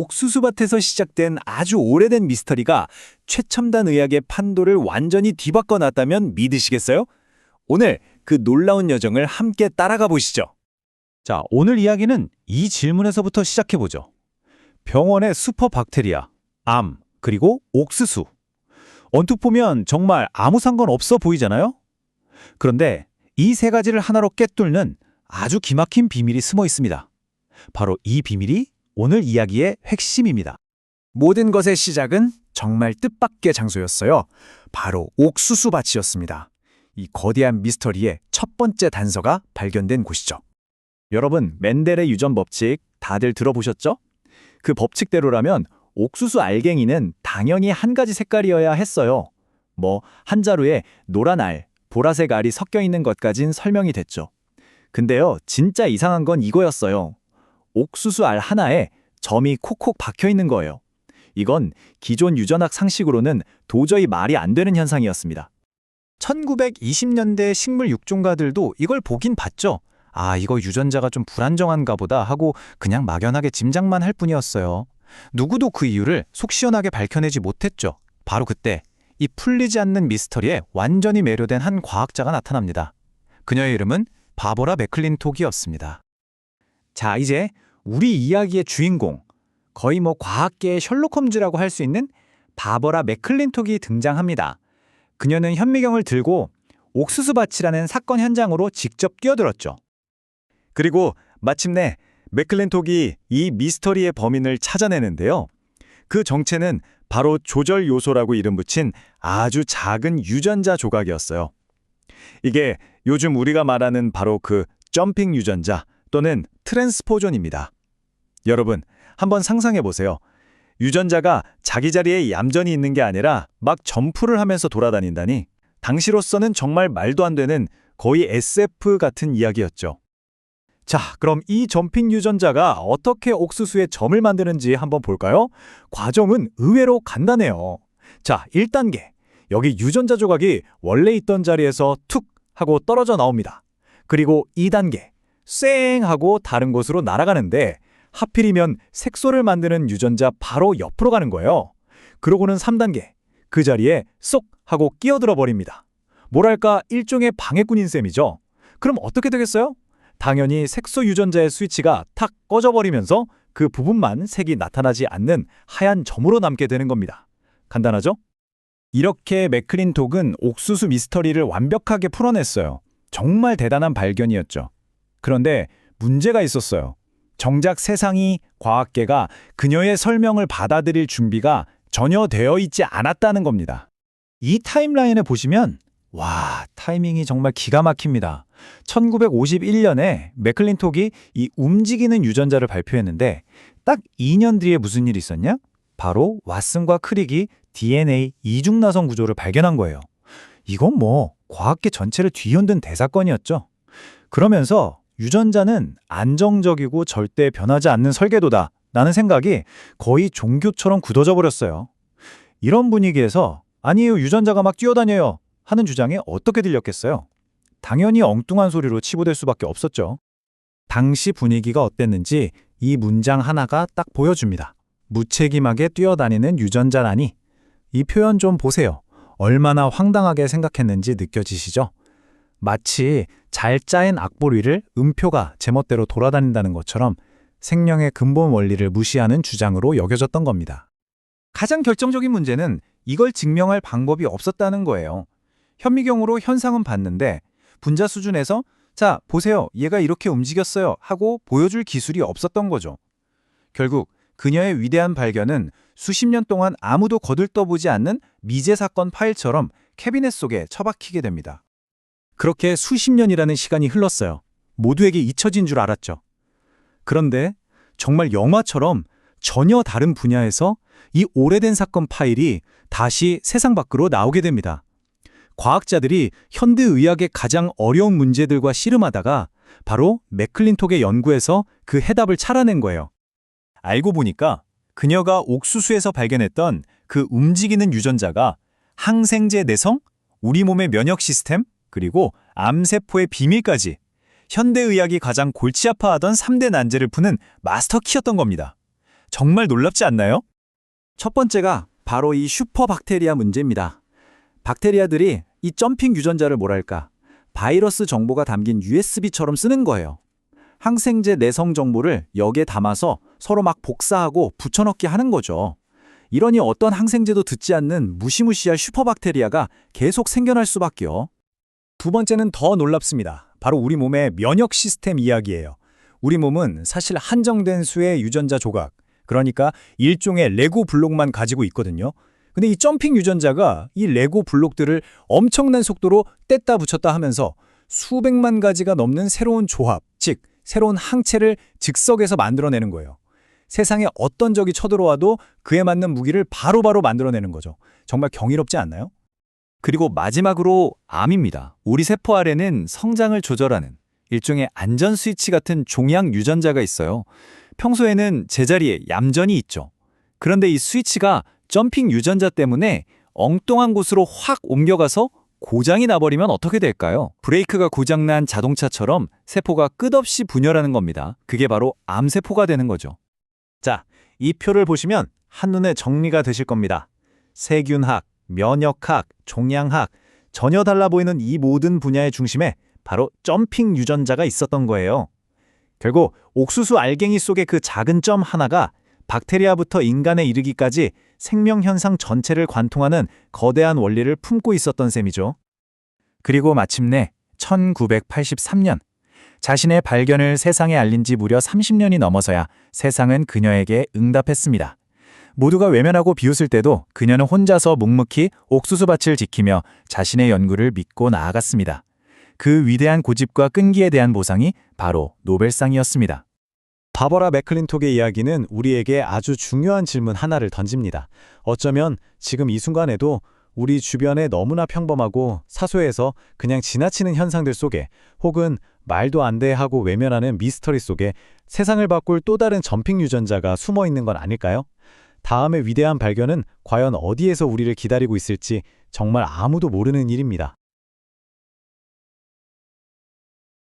옥수수밭에서 시작된 아주 오래된 미스터리가 최첨단 의학의 판도를 완전히 뒤바꿔 놨다면 믿으시겠어요? 오늘 그 놀라운 여정을 함께 따라가 보시죠. 자, 오늘 이야기는 이 질문에서부터 시작해보죠. 병원의 슈퍼박테리아, 암, 그리고 옥수수. 언뜻 보면 정말 아무 상관없어 보이잖아요? 그런데 이 세 가지를 하나로 꿰뚫는 아주 기막힌 비밀이 숨어 있습니다. 바로 이 비밀이 오늘 이야기의 핵심입니다. 모든 것의 시작은 정말 뜻밖의 장소였어요. 바로 옥수수밭이었습니다. 이 거대한 미스터리의 첫 번째 단서가 발견된 곳이죠. 여러분, 멘델의 유전 법칙 다들 들어보셨죠? 그 법칙대로라면 옥수수 알갱이는 당연히 한 가지 색깔이어야 했어요. 한 자루에 노란 알, 보라색 알이 섞여 있는 것까진 설명이 됐죠. 근데요, 진짜 이상한 건 이거였어요. 옥수수 알 하나에 점이 콕콕 박혀 있는 거예요. 이건 기존 유전학 상식으로는 도저히 말이 안 되는 현상이었습니다. 1920년대 식물 육종가들도 이걸 보긴 봤죠. 아, 이거 유전자가 좀 불안정한가 보다 하고 그냥 막연하게 짐작만 할 뿐이었어요. 누구도 그 이유를 속 시원하게 밝혀내지 못했죠. 바로 그때 이 풀리지 않는 미스터리에 완전히 매료된 한 과학자가 나타납니다. 그녀의 이름은 바버라 맥클린톡이었습니다. 자, 이제 우리 이야기의 주인공, 거의 과학계의 셜록 홈즈라고 할 수 있는 바버라 맥클린톡이 등장합니다. 그녀는 현미경을 들고 옥수수밭이라는 사건 현장으로 직접 뛰어들었죠. 그리고 마침내 맥클린톡이 이 미스터리의 범인을 찾아내는데요. 그 정체는 바로 조절 요소라고 이름 붙인 아주 작은 유전자 조각이었어요. 이게 요즘 우리가 말하는 바로 그 점핑 유전자 또는 트랜스포존입니다. 여러분, 한번 상상해 보세요. 유전자가 자기 자리에 얌전히 있는 게 아니라 막 점프를 하면서 돌아다닌다니, 당시로서는 정말 말도 안 되는 거의 SF 같은 이야기였죠. 자, 그럼 이 점핑 유전자가 어떻게 옥수수의 점을 만드는지 한번 볼까요? 과정은 의외로 간단해요. 자, 1단계. 여기 유전자 조각이 원래 있던 자리에서 툭 하고 떨어져 나옵니다. 그리고 2단계. 쌩 하고 다른 곳으로 날아가는데 하필이면 색소를 만드는 유전자 바로 옆으로 가는 거예요. 그러고는 3단계. 그 자리에 쏙 하고 끼어들어 버립니다. 뭐랄까 일종의 방해꾼인 셈이죠. 그럼 어떻게 되겠어요? 당연히 색소 유전자의 스위치가 탁 꺼져버리면서 그 부분만 색이 나타나지 않는 하얀 점으로 남게 되는 겁니다. 간단하죠? 이렇게 맥클린톡은 옥수수 미스터리를 완벽하게 풀어냈어요. 정말 대단한 발견이었죠. 그런데 문제가 있었어요. 정작 세상이, 과학계가 그녀의 설명을 받아들일 준비가 전혀 되어 있지 않았다는 겁니다. 이 타임라인을 보시면 와, 타이밍이 정말 기가 막힙니다. 1951년에 맥클린톡이 이 움직이는 유전자를 발표했는데 딱 2년 뒤에 무슨 일이 있었냐? 바로 왓슨과 크릭이 DNA 이중나선 구조를 발견한 거예요. 이건 과학계 전체를 뒤흔든 대사건이었죠. 그러면서 유전자는 안정적이고 절대 변하지 않는 설계도다 라는 생각이 거의 종교처럼 굳어져 버렸어요. 이런 분위기에서 아니에요, 유전자가 막 뛰어다녀요 하는 주장이 어떻게 들렸겠어요? 당연히 엉뚱한 소리로 치부될 수밖에 없었죠. 당시 분위기가 어땠는지 이 문장 하나가 딱 보여줍니다. 무책임하게 뛰어다니는 유전자라니. 이 표현 좀 보세요. 얼마나 황당하게 생각했는지 느껴지시죠? 마치 잘 짜인 악보 위를 음표가 제멋대로 돌아다닌다는 것처럼 생명의 근본 원리를 무시하는 주장으로 여겨졌던 겁니다. 가장 결정적인 문제는 이걸 증명할 방법이 없었다는 거예요. 현미경으로 현상은 봤는데 분자 수준에서 자, 보세요. 얘가 이렇게 움직였어요 하고 보여줄 기술이 없었던 거죠. 결국 그녀의 위대한 발견은 수십 년 동안 아무도 거들떠보지 않는 미제 사건 파일처럼 캐비넷 속에 처박히게 됩니다. 그렇게 수십 년이라는 시간이 흘렀어요. 모두에게 잊혀진 줄 알았죠. 그런데 정말 영화처럼 전혀 다른 분야에서 이 오래된 사건 파일이 다시 세상 밖으로 나오게 됩니다. 과학자들이 현대의학의 가장 어려운 문제들과 씨름하다가 바로 맥클린톡의 연구에서 그 해답을 찾아낸 거예요. 알고 보니까 그녀가 옥수수에서 발견했던 그 움직이는 유전자가 항생제 내성, 우리 몸의 면역 시스템, 그리고 암세포의 비밀까지 현대의학이 가장 골치 아파하던 3대 난제를 푸는 마스터키였던 겁니다. 정말 놀랍지 않나요? 첫 번째가 바로 이 슈퍼박테리아 문제입니다. 박테리아들이 이 점핑 유전자를 뭐랄까, 바이러스 정보가 담긴 USB처럼 쓰는 거예요. 항생제 내성 정보를 여기에 담아서 서로 막 복사하고 붙여넣기 하는 거죠. 이러니 어떤 항생제도 듣지 않는 무시무시한 슈퍼박테리아가 계속 생겨날 수밖에요. 두 번째는 더 놀랍습니다. 바로 우리 몸의 면역 시스템 이야기예요. 우리 몸은 사실 한정된 수의 유전자 조각, 그러니까 일종의 레고 블록만 가지고 있거든요. 근데 이 점핑 유전자가 이 레고 블록들을 엄청난 속도로 뗐다 붙였다 하면서 수백만 가지가 넘는 새로운 조합, 즉 새로운 항체를 즉석에서 만들어내는 거예요. 세상에 어떤 적이 쳐들어와도 그에 맞는 무기를 바로바로 만들어내는 거죠. 정말 경이롭지 않나요? 그리고 마지막으로 암입니다. 우리 세포 아래는 성장을 조절하는 일종의 안전 스위치 같은 종양 유전자가 있어요. 평소에는 제자리에 얌전히 있죠. 그런데 이 스위치가 점핑 유전자 때문에 엉뚱한 곳으로 확 옮겨가서 고장이 나버리면 어떻게 될까요? 브레이크가 고장난 자동차처럼 세포가 끝없이 분열하는 겁니다. 그게 바로 암세포가 되는 거죠. 자, 이 표를 보시면 한눈에 정리가 되실 겁니다. 세균학, 면역학, 종양학, 전혀 달라 보이는 이 모든 분야의 중심에 바로 점핑 유전자가 있었던 거예요. 결국 옥수수 알갱이 속의 그 작은 점 하나가 박테리아부터 인간에 이르기까지 생명 현상 전체를 관통하는 거대한 원리를 품고 있었던 셈이죠. 그리고 마침내 1983년 자신의 발견을 세상에 알린 지 무려 30년이 넘어서야 세상은 그녀에게 응답했습니다. 모두가 외면하고 비웃을 때도 그녀는 혼자서 묵묵히 옥수수밭을 지키며 자신의 연구를 믿고 나아갔습니다. 그 위대한 고집과 끈기에 대한 보상이 바로 노벨상이었습니다. 바버라 맥클린톡의 이야기는 우리에게 아주 중요한 질문 하나를 던집니다. 어쩌면 지금 이 순간에도 우리 주변에 너무나 평범하고 사소해서 그냥 지나치는 현상들 속에 혹은 말도 안 돼 하고 외면하는 미스터리 속에 세상을 바꿀 또 다른 점핑 유전자가 숨어 있는 건 아닐까요? 다음의 위대한 발견은 과연 어디에서 우리를 기다리고 있을지 정말 아무도 모르는 일입니다.